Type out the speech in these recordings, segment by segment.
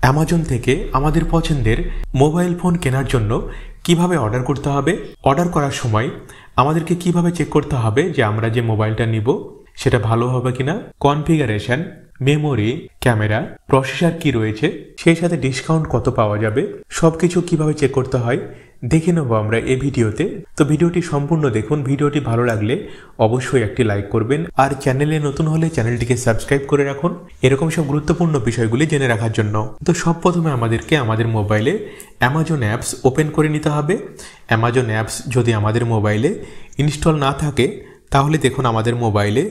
Amazon থেকে আমাদের পছন্দের মোবাইল ফোন কেনার জন্য কিভাবে অর্ডার করতে হবে, অর্ডার করার সময় আমাদেরকে কিভাবে চেক করতে হবে যে আমরা যে মোবাইলটা নিব সেটা ভালো হবে কিনা, কনফিগারেশন, মেমোরি, ক্যামেরা, প্রসেসর কি রয়েছে, সেই সাথে ডিসকাউন্ট কত পাওয়া যাবে, সবকিছু কিভাবে চেক করতে হয় দেখে নেব আমরা এই ভিডিওতে। তো ভিডিওটি সম্পূর্ণ দেখুন। ভিডিওটি ভালো লাগলে অবশ্যই একটি লাইক করবেন, আর চ্যানেলে নতুন হলে চ্যানেলটিকে সাবস্ক্রাইব করে রাখুন এরকম সব গুরুত্বপূর্ণ বিষয়গুলি জেনে রাখার জন্য। তো সব প্রথমে আমাদেরকে আমাদের মোবাইলে অ্যামাজন অ্যাপস ওপেন করে নিতে হবে। অ্যামাজন অ্যাপস যদি আমাদের মোবাইলে ইনস্টল না থাকে তাহলে দেখুন আমাদের মোবাইলে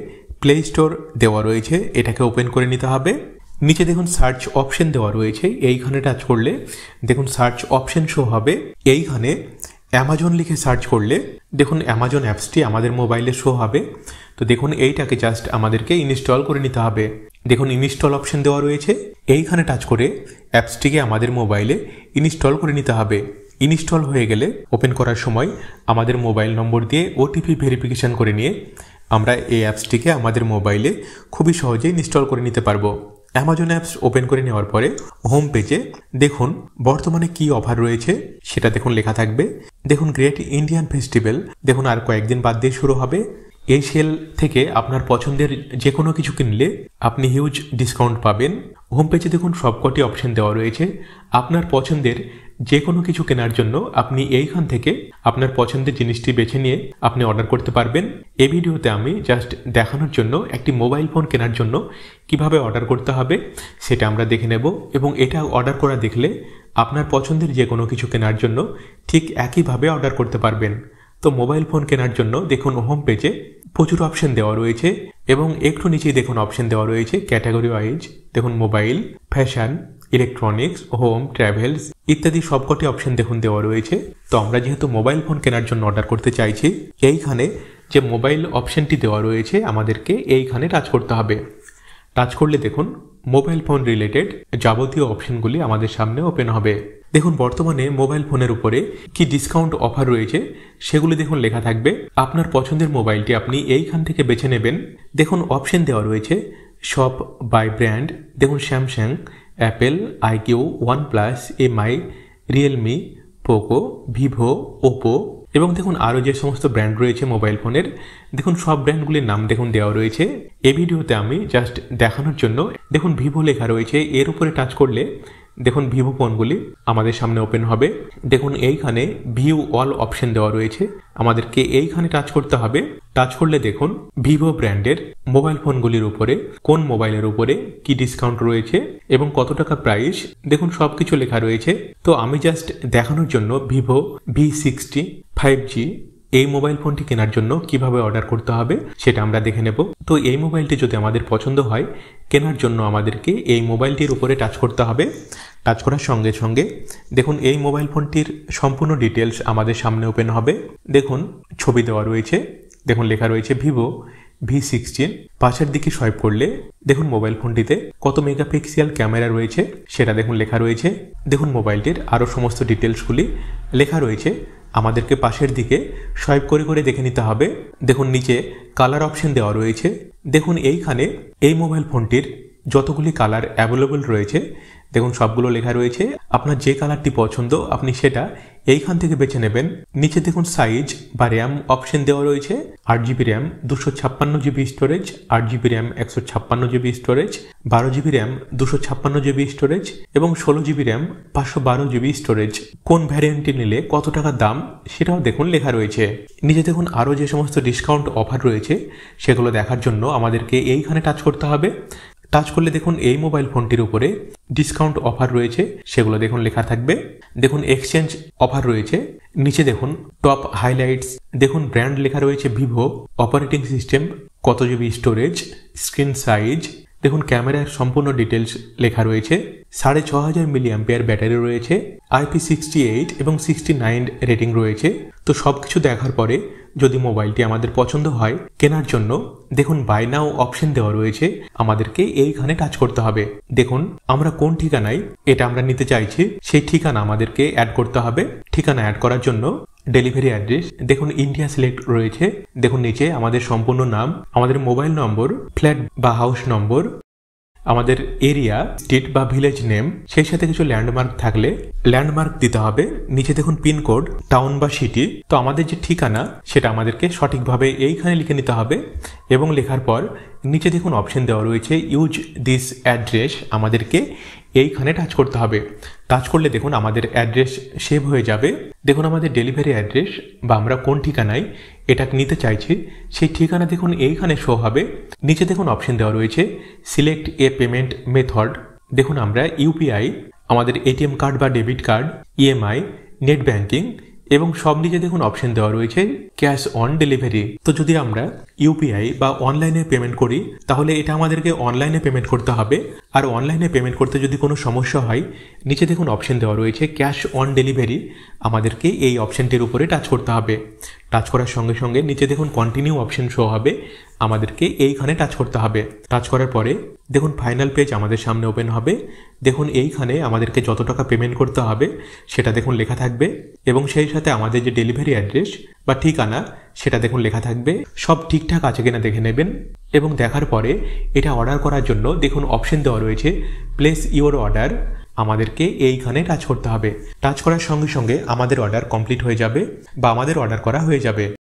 প্লে স্টোর দেওয়া রয়েছে, এটাকে ওপেন করে নিতে হবে। নিচে দেখুন সার্চ অপশন দেওয়া রয়েছে, এইখানে টাচ করলে দেখুন সার্চ অপশন শো হবে। এইখানে অ্যামাজন লিখে সার্চ করলে দেখুন অ্যামাজন অ্যাপসটি আমাদের মোবাইলে শো হবে। তো দেখুন এইটাকে জাস্ট আমাদেরকে ইনস্টল করে নিতে হবে। দেখুন ইনস্টল অপশন দেওয়া রয়েছে, এইখানে টাচ করে অ্যাপসটিকে আমাদের মোবাইলে ইনস্টল করে নিতে হবে। ইনস্টল হয়ে গেলে ওপেন করার সময় আমাদের মোবাইল নম্বর দিয়ে ওটিপি ভেরিফিকেশন করে নিয়ে আমরা এই অ্যাপসটিকে আমাদের মোবাইলে খুবই সহজেই ইনস্টল করে নিতে পারবো। অ্যামাজন অ্যাপস ওপেন করে নেওয়ার পরে হোম পেজে দেখুন বর্তমানে কি অফার রয়েছে সেটা দেখুন লেখা থাকবে। দেখুন গ্রেট ইন্ডিয়ান ফেস্টিভ্যাল দেখুন আর কয়েকদিন বাদ দিয়ে শুরু হবে। এই সেল থেকে আপনার পছন্দের যে কোনো কিছু কিনলে আপনি হিউজ ডিসকাউন্ট পাবেন। হোম পেজে দেখুন সবকটি অপশন দেওয়া রয়েছে। আপনার পছন্দের যে কোনো কিছু কেনার জন্য আপনি এইখান থেকে আপনার পছন্দের জিনিসটি বেছে নিয়ে আপনি অর্ডার করতে পারবেন। এই ভিডিওতে আমি জাস্ট দেখানোর জন্য একটি মোবাইল ফোন কেনার জন্য কিভাবে অর্ডার করতে হবে সেটা আমরা দেখে নেব, এবং এটা অর্ডার করা দেখলে আপনার পছন্দের যে কোনো কিছু কেনার জন্য ঠিক একইভাবে অর্ডার করতে পারবেন। তো মোবাইল ফোন কেনার জন্য দেখুন হোম পেজে প্রচুর অপশন দেওয়া রয়েছে, এবং একটু নিচেই দেখুন অপশন দেওয়া রয়েছে ক্যাটাগরি ওয়াইজ। দেখুন mobile, fashion, electronics, home, travels ইত্যাদি সবকটি অপশন দেখুন দেওয়া রয়েছে। তো আমরা যেহেতু মোবাইল ফোন কেনার জন্য অর্ডার করতে চাইছি, এইখানে যে মোবাইল অপশনটি দেওয়া রয়েছে আমাদেরকে এইখানে টাচ করতে হবে। টাচ করলে দেখুন মোবাইল ফোন রিলেটেড যাবতীয় অপশনগুলি আমাদের সামনে ওপেন হবে। দেখুন বর্তমানে মোবাইল ফোনের উপরে কি ডিসকাউন্ট অফার রয়েছে সেগুলি দেখুন লেখা থাকবে। আপনার পছন্দের মোবাইলটি আপনি এইখান থেকে বেছে নেবেন। দেখুন অপশন দেওয়া রয়েছে শপ বাই ব্র্যান্ড। দেখুন Samsung, Apple, iQOO, OnePlus, MI, Realme, Poco, Vivo, Oppo, এবং দেখুন আরও যে সমস্ত ব্র্যান্ড রয়েছে মোবাইল ফোনের দেখুন সব ব্র্যান্ডগুলির নাম দেখুন দেওয়া রয়েছে। এই ভিডিওতে আমি জাস্ট দেখানোর জন্য দেখুন ভিভো লেখা রয়েছে, এর উপরে টাচ করলে দেখুন ভিভো ফোনগুলি আমাদের সামনে ওপেন হবে। দেখুন এইখানে ভিউ অল অপশন দেওয়া রয়েছে, আমাদেরকে এইখানে টাচ করতে হবে। টাচ করলে দেখুন ভিভো ব্র্যান্ডের মোবাইল ফোনগুলির উপরে কোন মোবাইলের উপরে কি ডিসকাউন্ট রয়েছে এবং কত টাকা প্রাইস দেখুন সবকিছু লেখা রয়েছে। তো আমি জাস্ট দেখানোর জন্য ভিভো V60 5G এই মোবাইল ফোনটি কেনার জন্য কিভাবে অর্ডার করতে হবে সেটা আমরা দেখে নেব। তো এই মোবাইলটি যদি আমাদের পছন্দ হয় কেনার জন্য আমাদেরকে এই মোবাইলটির উপরে টাচ করতে হবে। টাচ করার সঙ্গে সঙ্গে দেখুন এই মোবাইল ফোনটির সম্পূর্ণ ডিটেলস আমাদের সামনে ওপেন হবে। দেখুন ছবি দেওয়া রয়েছে, দেখুন লেখা রয়েছে ভিভো V60। পাশের দিকে সোয়াইপ করলে দেখুন মোবাইল ফোনটিতে কত মেগাপিক্সেল ক্যামেরা রয়েছে সেটা দেখুন লেখা রয়েছে। দেখুন মোবাইলটির আরও সমস্ত ডিটেলসগুলি লেখা রয়েছে, আমাদেরকে পাশের দিকে সোয়াইপ করে করে দেখে নিতে হবে। দেখুন নিচে কালার অপশন দেওয়া রয়েছে। দেখুন এইখানে এই মোবাইল ফোনটির যতগুলি কালার অ্যাভেলেবল রয়েছে দেখুন সবগুলো লেখা রয়েছে। আপনার যে কালারটি পছন্দ আপনি সেটা এইখান থেকে বেছে নেবেন। নিচে দেখুন সাইজ বা র্যাম অপশন দেওয়া রয়েছে, 8GB RAM, 256GB storage, 8GB RAM, 156GB storage, 12GB RAM, 256GB storage এবং 16GB র্যাম, 512GB স্টোরেজ। কোন ভ্যারিয়েন্টটি নিলে কত টাকা দাম সেটাও দেখুন লেখা রয়েছে। নিচে দেখুন আরও যে সমস্ত ডিসকাউন্ট অফার রয়েছে সেগুলো দেখার জন্য আমাদেরকে এইখানে টাচ করতে হবে। টাচ করলে দেখুন এই মোবাইল ফোনটির উপরে ডিসকাউন্ট অফার রয়েছে সেগুলো দেখুন লেখা থাকবে। দেখুন এক্সচেঞ্জ অফার রয়েছে। নিচে দেখুন টপ হাইলাইটস, দেখুন ব্র্যান্ড লেখা রয়েছে ভিভো, অপারেটিং সিস্টেম, কত জিবি স্টোরেজ, স্ক্রিন সাইজ, দেখুন ক্যামেরার সম্পূর্ণ ডিটেলস লেখা রয়েছে। 6500 mAh ব্যাটারি রয়েছে, IP68 এবং 69 রেটিং রয়েছে। তো সবকিছু দেখার পরে যদি মোবাইলটি আমাদের পছন্দ হয় কেনার জন্য দেখুন বাই নাও অপশন দেওয়া রয়েছে, আমাদেরকে এইখানে টাচ করতে হবে। দেখুন আমরা কোন ঠিকানায় এটা আমরা নিতে চাইছি সেই ঠিকানা আমাদেরকে অ্যাড করতে হবে। ঠিকানা অ্যাড করার জন্য ডেলিভারি অ্যাড্রেস দেখুন ইন্ডিয়া সিলেক্ট রয়েছে। দেখুন নিচে আমাদের সম্পূর্ণ নাম, আমাদের মোবাইল নম্বর, ফ্ল্যাট বা হাউস নম্বর, আমাদের এরিয়া, স্টেট বা ভিলেজ নেম, সেই সাথে কিছু ল্যান্ডমার্ক থাকলে ল্যান্ডমার্ক দিতে হবে। নিচে দেখুন পিনকোড, টাউন বা সিটি। তো আমাদের যে ঠিকানা সেটা আমাদেরকে সঠিকভাবে এইখানে লিখে নিতে হবে এবং লেখার পর নিচে দেখুন অপশন দেওয়া রয়েছে ইউজ দিস অ্যাড্রেস, আমাদেরকে এইখানে টাচ করতে হবে। টাচ করলে দেখুন আমাদের অ্যাড্রেস সেভ হয়ে যাবে। দেখুন আমাদের ডেলিভারি অ্যাড্রেস বা আমরা কোন ঠিকানায় এটা নিতে চাইছি সেই ঠিকানা দেখুন এইখানে শো হবে। নিচে দেখুন অপশন দেওয়া রয়েছে সিলেক্ট এ পেমেন্ট মেথড। দেখুন আমরা ইউপিআই, আমাদের এটিএম কার্ড বা debit card, EMI, net banking এবং সব নিচে দেখুন অপশন দেওয়া রয়েছে ক্যাশ অন ডেলিভারি। তো যদি আমরা ইউপিআই বা অনলাইনে পেমেন্ট করি তাহলে এটা আমাদেরকে অনলাইনে পেমেন্ট করতে হবে। আর অনলাইনে পেমেন্ট করতে যদি কোনো সমস্যা হয় নিচে দেখুন অপশন দেওয়া রয়েছে ক্যাশ অন ডেলিভারি, আমাদেরকে এই অপশনটির উপরে টাচ করতে হবে। টাচ করার সঙ্গে সঙ্গে নিচে দেখুন কন্টিনিউ অপশন শো হবে, আমাদেরকে এইখানে টাচ করতে হবে। টাচ করার পরে দেখুন ফাইনাল পেজ আমাদের সামনে ওপেন হবে। দেখুন এইখানে আমাদেরকে যত টাকা পেমেন্ট করতে হবে সেটা দেখুন লেখা থাকবে এবং সেই সাথে আমাদের যে ডেলিভারি অ্যাড্রেস বা ঠিকানা সেটা দেখুন লেখা থাকবে। সব ঠিকঠাক আছে কিনা দেখে নেবেন এবং দেখার পরে এটা অর্ডার করার জন্য দেখুন অপশন দেওয়া রয়েছে প্লেস ইওর অর্ডার, আমাদেরকে এইখানে টাচ করতে হবে। টাচ করার সঙ্গে সঙ্গে আমাদের অর্ডার কমপ্লিট হয়ে যাবে বা আমাদের অর্ডার করা হয়ে যাবে।